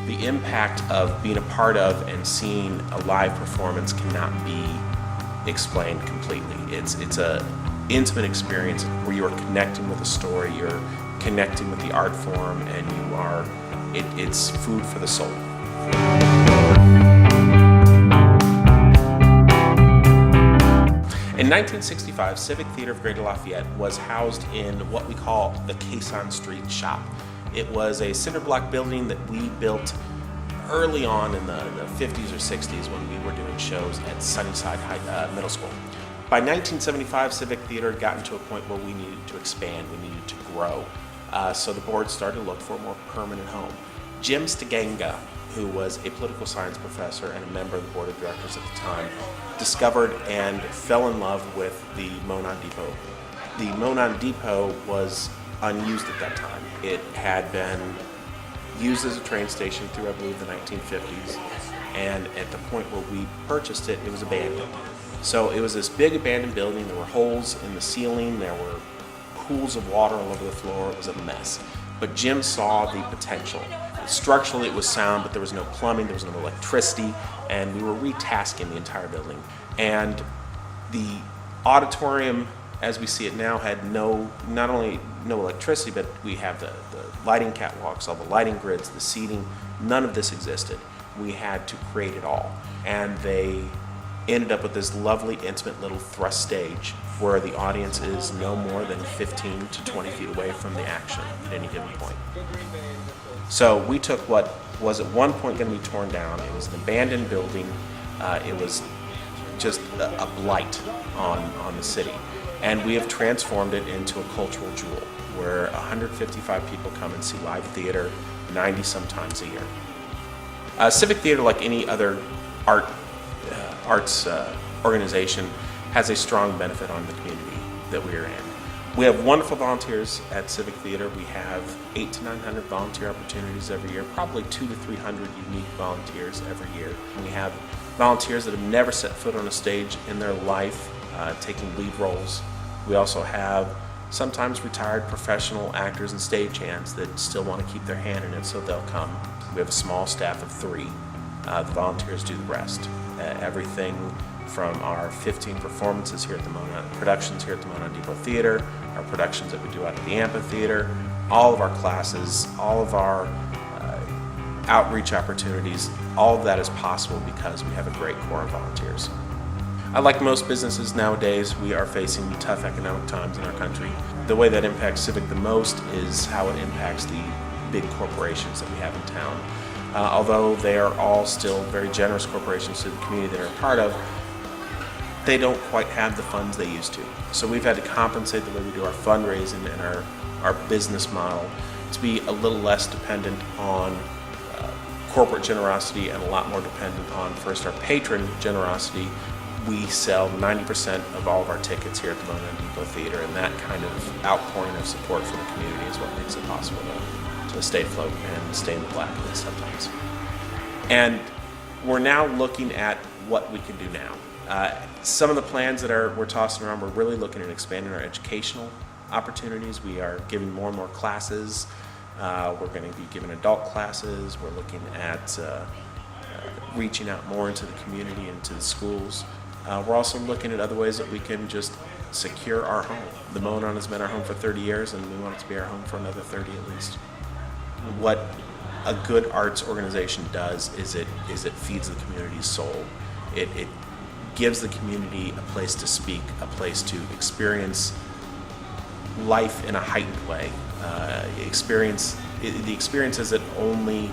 The impact of being a part of and seeing a live performance cannot be explained completely. It's a intimate experience where you are connecting with a story, you're connecting with the art form, and it's food for the soul. In 1965, Civic Theatre of Greater Lafayette was housed in what we call the Caisson Street Shop. It was a cinder block building that we built early on in the 50s or 60s when we were doing shows at Sunnyside Middle School. By 1975, Civic Theatre had gotten to a point where we needed to expand, we needed to grow. So the board started to look for a more permanent home. Jim Stiganga, who was a political science professor and a member of the board of directors at the time, discovered and fell in love with the Monon Depot. The Monon Depot was unused at that time. It had been used as a train station through, I believe, the 1950s, and at the point where we purchased it, it was abandoned. So it was this big abandoned building. There were holes in the ceiling, there were pools of water all over the floor. It was a mess. But Jim saw the potential. Structurally it was sound, but there was no plumbing, there was no electricity, and we were retasking the entire building. And the auditorium, as we see it now, had not only no electricity, but we have the lighting catwalks, all the lighting grids, the seating. None of this existed. We had to create it all. And they ended up with this lovely, intimate little thrust stage where the audience is no more than 15 to 20 feet away from the action at any given point. So we took what was at one point going to be torn down. It was an abandoned building. It was just a blight on the city. And we have transformed it into a cultural jewel where 155 people come and see live theater 90 sometimes a year. Civic Theatre, like any other arts organization, has a strong benefit on the community that we are in. We have wonderful volunteers at Civic Theatre. We have 800 to 900 volunteer opportunities every year, probably 200 to 300 unique volunteers every year. We have volunteers that have never set foot on a stage in their life, taking lead roles. We also have sometimes retired professional actors and stagehands that still want to keep their hand in it, so they'll come. We have a small staff of 3. The volunteers do the rest. Everything from our 15 performances here at the Monon, productions here at the Monon Depot Theatre, our productions that we do out at the amphitheater, all of our classes, all of our outreach opportunities, all of that is possible because we have a great core of volunteers. Like most businesses nowadays, we are facing tough economic times in our country. The way that impacts Civic the most is how it impacts the big corporations that we have in town. Although they are all still very generous corporations to the community they're a part of, they don't quite have the funds they used to. So we've had to compensate the way we do our fundraising and our business model to be a little less dependent on corporate generosity and a lot more dependent on, first, our patron generosity. We sell 90% of all of our tickets here at the Monon Depot Theatre, and that kind of outpouring of support from the community is what makes it possible to stay afloat and stay in the black at least sometimes. And we're now looking at what we can do now. Some of the plans that we're tossing around, we're really looking at expanding our educational opportunities. We are giving more and more classes. We're going to be giving adult classes. We're looking at reaching out more into the community and to the schools. We're also looking at other ways that we can just secure our home. The Monon has been our home for 30 years, and we want it to be our home for another 30 at least. What a good arts organization does is it feeds the community's soul. It gives the community a place to speak, a place to experience life in a heightened way. The experiences that only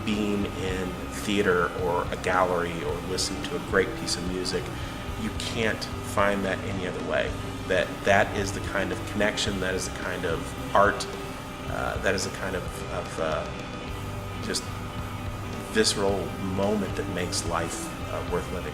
being in theater or a gallery or listening to a great piece of music, you can't find that any other way. That is the kind of connection, that is the kind of art, that is the kind of just visceral moment that makes life worth living.